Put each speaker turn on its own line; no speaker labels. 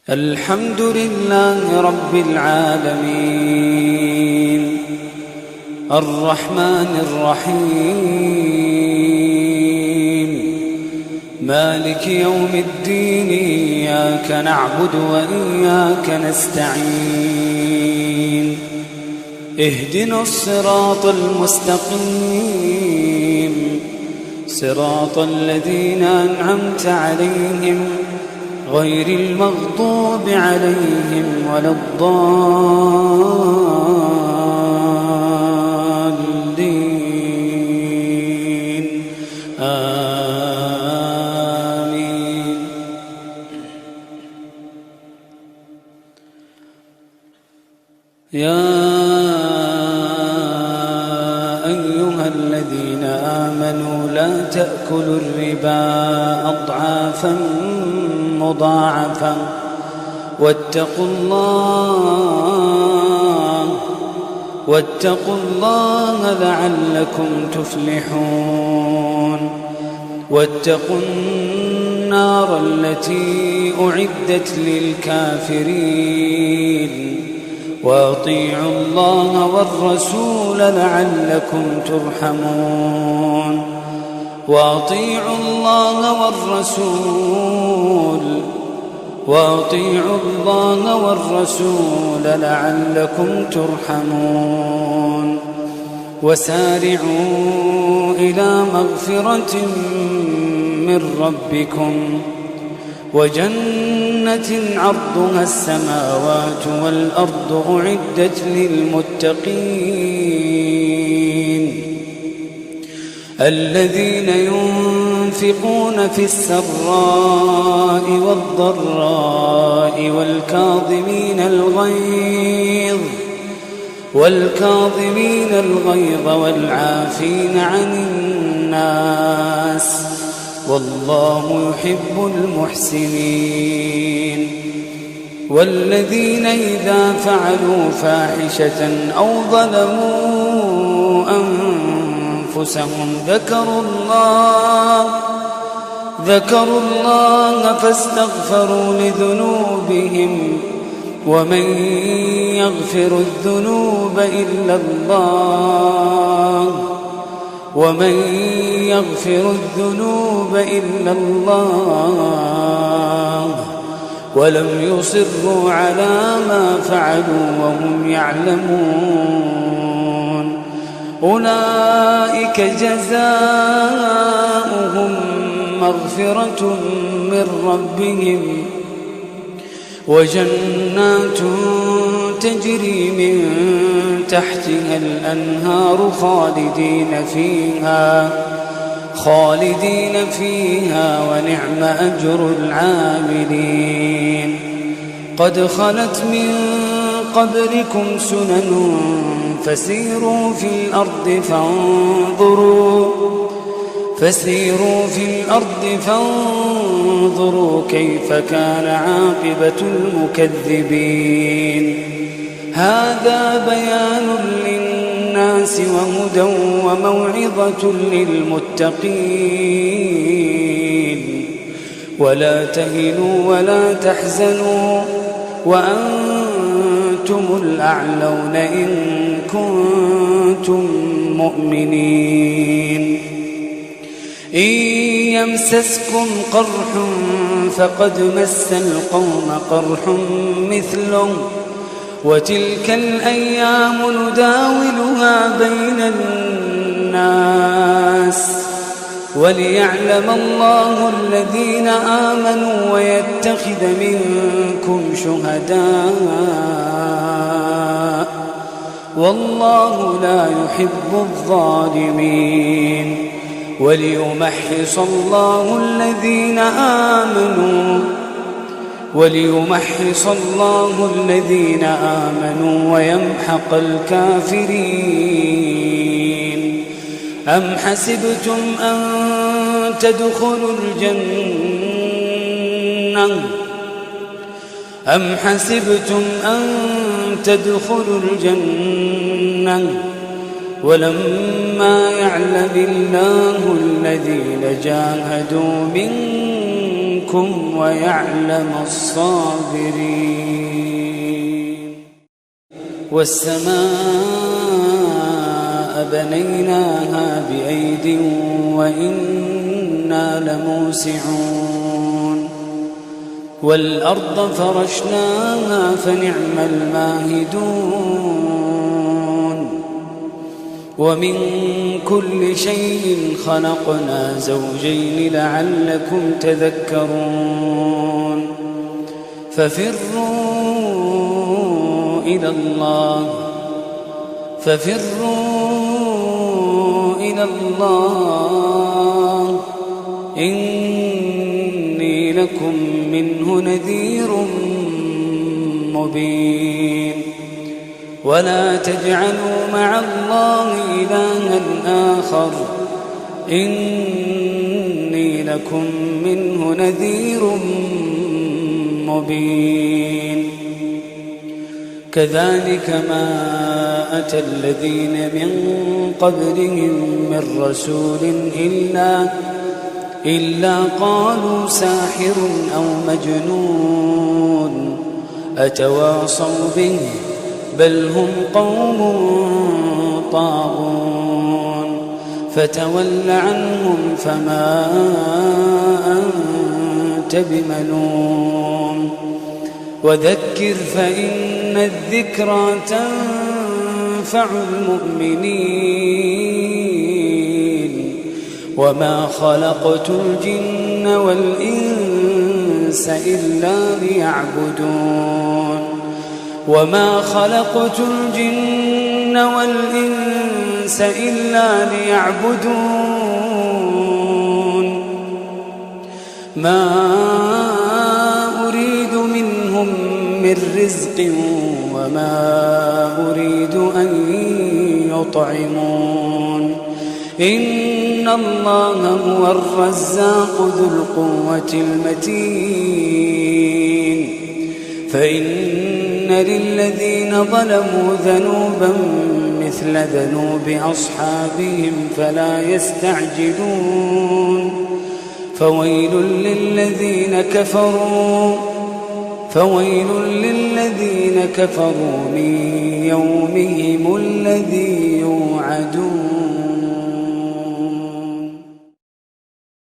الحمد لله رب العالمين الرحمن الرحيم مالك يوم الدين إياك نعبد وإياك نستعين اهدنا الصراط المستقيم صراط الذين أنعمت عليهم غير المغضوب عليهم ولا الضالين آمين. يا أيها الذين آمنوا لا تأكلوا الربا أضعافا مضاعفا واتقوا الله لعلكم تفلحون. واتقوا النار التي أعدت للكافرين وأطيعوا الله والرسول لعلكم ترحمون. وأطيعوا الله والرسول لعلكم ترحمون. وسارعوا إلى مغفرة من ربكم وجنة عرضها السماوات والأرض أعدت للمتقين الذين ينفقون في السراء والضراء والكاظمين الغيظ والعافين عن الناس والله يحب المحسنين. والذين إذا فعلوا فاحشة أو ظلموا أنفسهم ذكروا الله فاستغفروا لذنوبهم ومن يغفر الذنوب إلا الله ولم يصروا على ما فعلوا وهم يعلمون أولئك جزاؤهم مغفرة من ربهم وجنات تجري من تحتها الأنهار خالدين فيها ونعم أجر العاملين. قد خلت من قبلكم سنن فسيروا في الأرض فانظروا كيف كان عاقبة المكذبين. هذا بيان للناس وهدى وموعظة للمتقين. ولا تهنوا ولا تحزنوا وأنتم الأعلون إن كنتم مؤمنين. إن يمسسكم قرح فقد مس القوم قرح مثله وتلك الأيام نداولها بين الناس وليعلم الله الذين آمنوا ويتخذ منكم شهداء والله لا يحب الظالمين. وليمحص الله الذين آمنوا ويمحق الكافرين. أم حسبتم أن تدخلوا الجنة ولما يعلم الله الذين جاهدوا منكم منكم ويعلم الصابرين. والسماء بنيناها بأيد وإنا لموسعون والأرض فرشناها فنعم الماهدون ومن كل شيء خلقنا زوجين لعلكم تذكرون ففروا إلى الله إني لكم منه نذير مبين ولا تجعلوا مع الله إلها آخر إني لكم منه نذير مبين كذلك ما أتى الذين من قبلهم من رسول إلا قالوا ساحر أو مجنون أتواصوا به بل هم قوم طاغون فتول عنهم فما أنت بملوم وذكر فإن الذكرى تنفع المؤمنين وما خلقت الجن والإنس إلا ليعبدون ما أريد منهم من رزق وما أريد أن يطعمون إن الله هو الرزاق ذو القوة المتين فإن للذين ظلموا ذنوبا مثل ذنوب أصحابهم فلا يستعجلون فويل للذين كفروا من يومهم الذي يوعدون.